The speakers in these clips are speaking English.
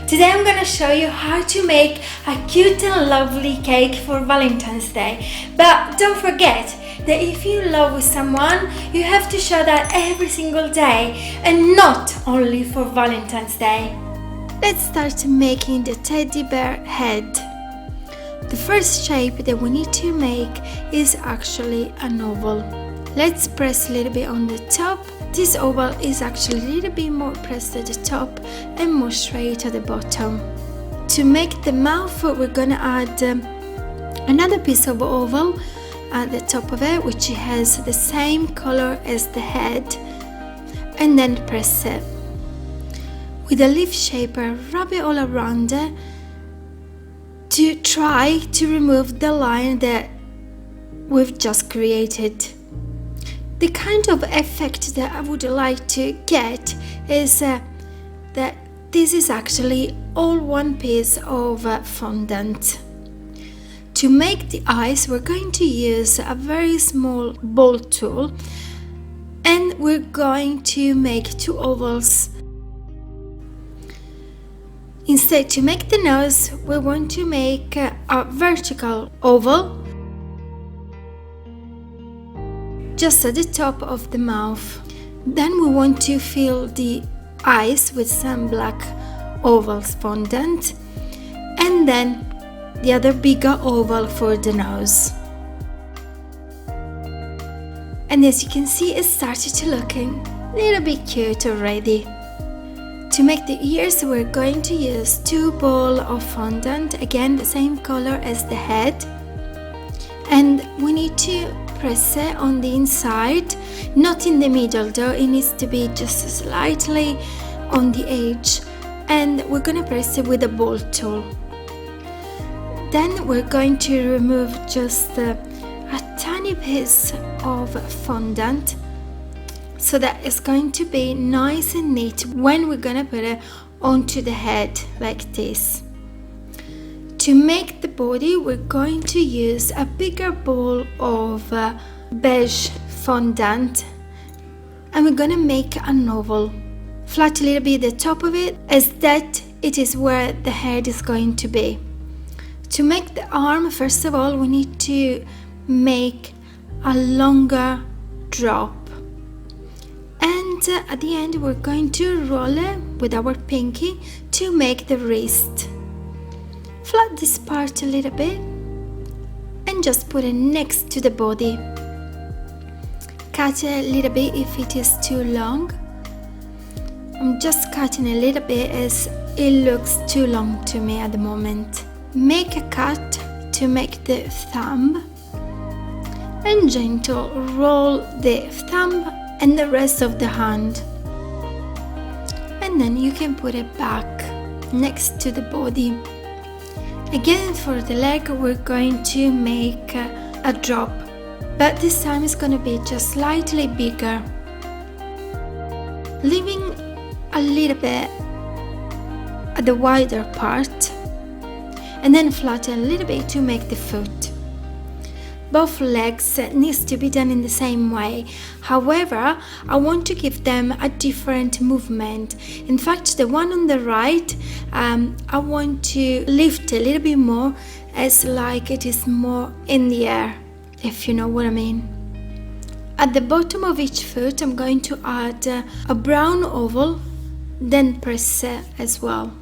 Today I'm gonna show you how to make a cute and lovely cake for Valentine's Day. But don't forget that if you love with someone, you have to show that every single day and not only for Valentine's Day. Let's start making the teddy bear head. The first shape that we need to make is actually an oval. Let's press a little bit on the top. This oval is actually a little bit more pressed at the top and more straight at the bottom. To make the mouth, we're gonna add another piece of oval at the top of it, which has the same color as the head, and then press it. With a leaf shaper, rub it all around it to try to remove the line that we've just created. The kind of effect that I would like to get is that this is actually all one piece of fondant. To make the eyes, we're going to use a very small ball tool, and we're going to make two ovals. Instead, to make the nose, we want to make a vertical oval just at the top of the mouth. Then we want to fill the eyes with some black oval fondant, and then the other bigger oval for the nose. And as you can see, it started to looking a little bit cute already. To make the ears, we're going to use two balls of fondant, again the same color as the head, and we need to press it on the inside, not in the middle though, it needs to be just slightly on the edge, and we're gonna press it with a ball tool. Then we're going to remove just a tiny piece of fondant so that it's going to be nice and neat when we're gonna put it onto the head like this. To make the body, we're going to use a bigger ball of beige fondant, and we're gonna make an oval. Flat a little bit the top of it, as that it is where the head is going to be. To make the arm, first of all, we need to make a longer drop. And at the end, we're going to roll it with our pinky to make the wrist. Flat this part a little bit and just put it next to the body. Cut it a little bit if it is too long. I'm just cutting a little bit as it looks too long to me at the moment. Make a cut to make the thumb and gentle roll the thumb and the rest of the hand. And then you can put it back next to the body. Again, for the leg, we're going to make a drop, but this time it's going to be just slightly bigger, leaving a little bit at the wider part, and then flatten a little bit to make the foot. Both legs needs to be done in the same way. However, I want to give them a different movement. In fact, the one on the right, I want to lift a little bit more, as like it is more in the air, if you know what I mean. At the bottom of each foot, I'm going to add a brown oval, then press it as well,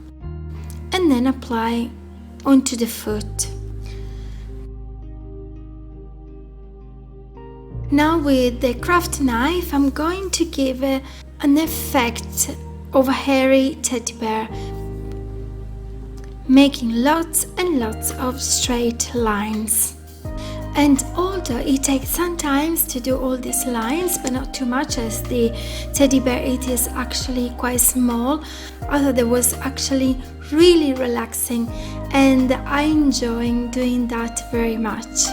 and then apply onto the foot. Now with the craft knife, I'm going to give an effect of a hairy teddy bear, making lots and lots of straight lines. And although it takes some time to do all these lines, but not too much, as the teddy bear it is actually quite small, I thought it was actually really relaxing, and I'm enjoying doing that very much.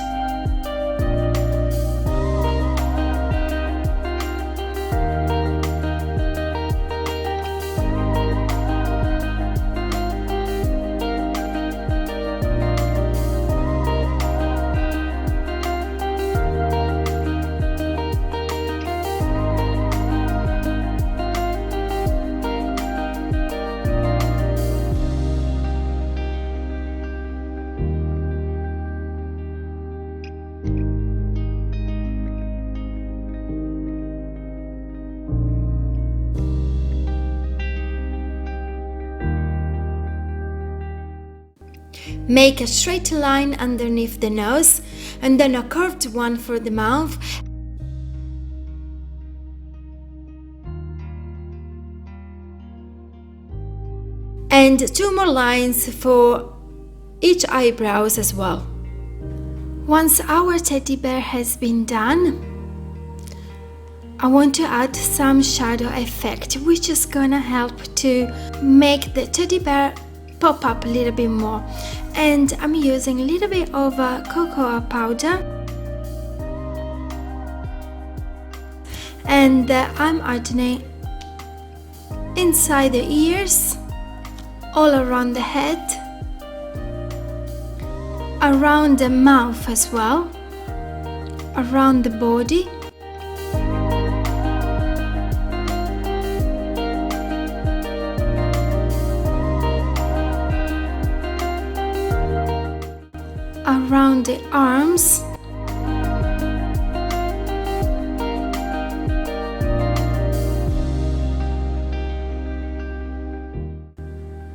Make a straight line underneath the nose and then a curved one for the mouth. And 2 more lines for each eyebrows as well. Once our teddy bear has been done, I want to add some shadow effect, which is gonna help to make the teddy bear pop up a little bit more. And I'm using a little bit of cocoa powder, and I'm adding it inside the ears, all around the head, around the mouth as well, around the body. Around the arms.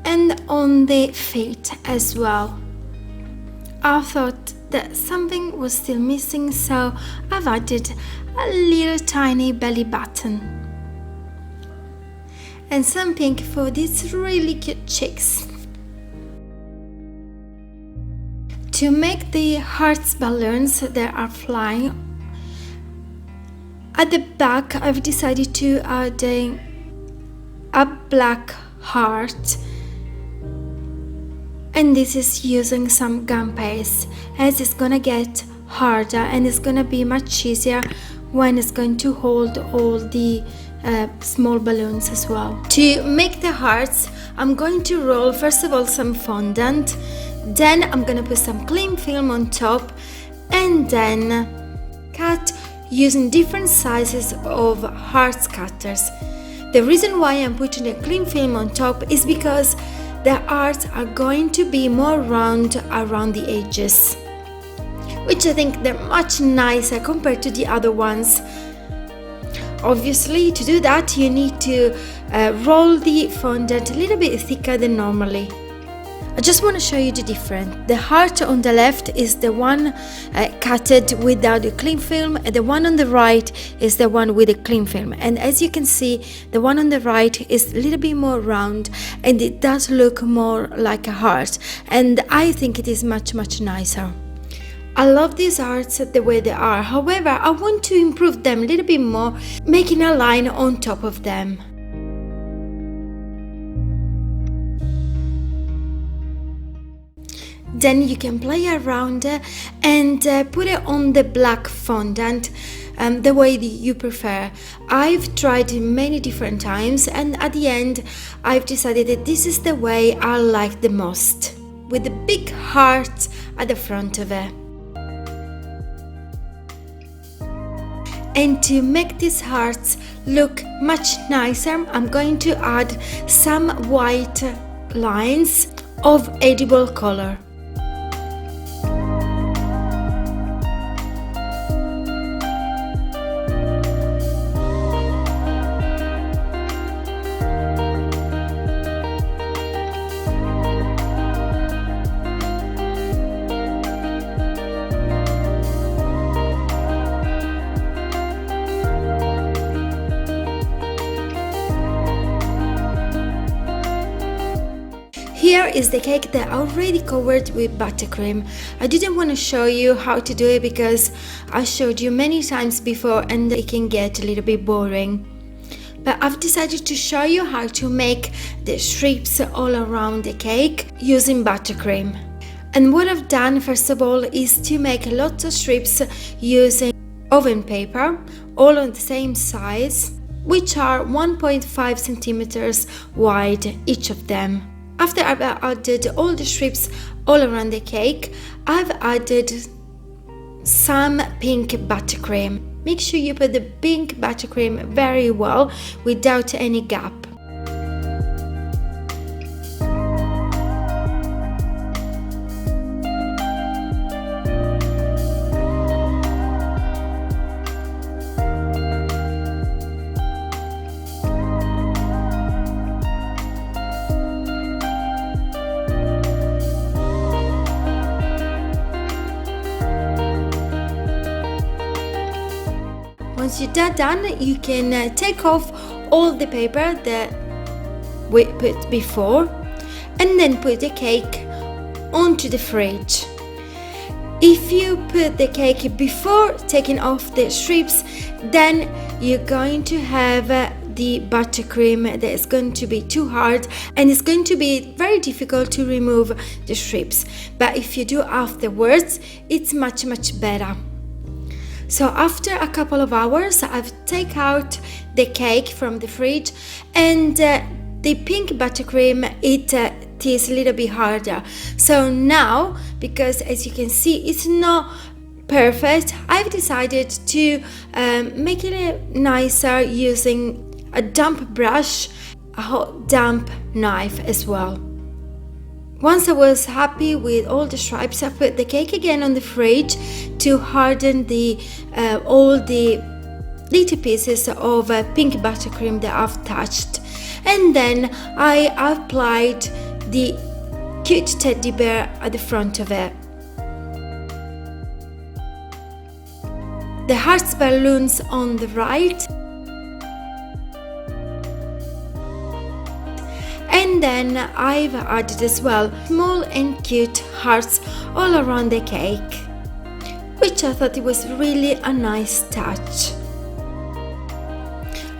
And on the feet as well. I thought that something was still missing, so I've added a little tiny belly button and some pink for these really cute cheeks. To make the hearts balloons that are flying, at the back I've decided to add a black heart, and this is using some gum paste, as it's gonna get harder and it's gonna be much easier when it's going to hold all the small balloons as well. To make the hearts, I'm going to roll first of all some fondant. Then I'm gonna put some cling film on top and then cut using different sizes of heart cutters. The reason why I'm putting the cling film on top is because the hearts are going to be more round around the edges, which I think they're much nicer compared to the other ones. Obviously, to do that you need to roll the fondant a little bit thicker than normally. I just want to show you the difference. The heart on the left is the one cutted without the cling film, and the one on the right is the one with the cling film. And as you can see, the one on the right is a little bit more round and it does look more like a heart, and I think it is much nicer. I love these hearts the way they are. However, I want to improve them a little bit more, making a line on top of them. Then you can play around and put it on the black fondant the way that you prefer. I've tried it many different times, and at the end I've decided that this is the way I like the most, with the big heart at the front of it. And to make these hearts look much nicer, I'm going to add some white lines of edible color. Here is the cake that I already covered with buttercream. I didn't want to show you how to do it because I showed you many times before and it can get a little bit boring. But I've decided to show you how to make the strips all around the cake using buttercream. And what I've done first of all is to make lots of strips using oven paper, all on the same size, which are 1.5 centimeters wide, each of them. After I've added all the strips all around the cake, I've added some pink buttercream. Make sure you put the pink buttercream very well without any gap. once you're done, you can take off all the paper that we put before, and then put the cake onto the fridge. If you put the cake before taking off the strips, then you're going to have the buttercream that is going to be too hard, and it's going to be very difficult to remove the strips. But if you do afterwards, it's much better. So after a couple of hours, I've taken out the cake from the fridge, and the pink buttercream, it is a little bit harder. So now, because as you can see it's not perfect, I've decided to make it nicer using a damp brush, a hot damp knife as well. Once I was happy with all the stripes, I put the cake again on the fridge to harden the all the little pieces of pink buttercream that I've touched, and then I applied the cute teddy bear at the front of it. The hearts balloons on the right, and then I've added as well small and cute hearts all around the cake, which I thought it was really a nice touch.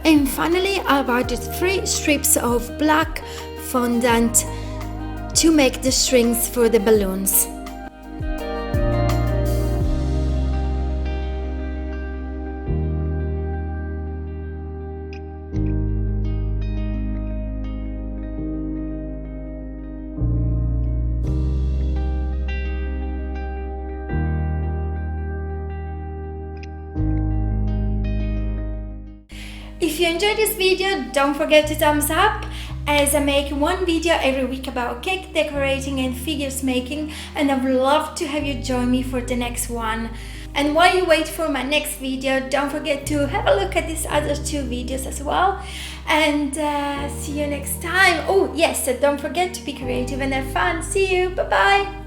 And finally, I've added 3 strips of black fondant to make the strings for the balloons. If you enjoyed this video, don't forget to thumbs up, as I make one video every week about cake decorating and figures making, and I would love to have you join me for the next one. And while you wait for my next video, don't forget to have a look at these other 2 videos as well, and see you next time. Oh yes, don't forget to be creative and have fun. See you, bye bye.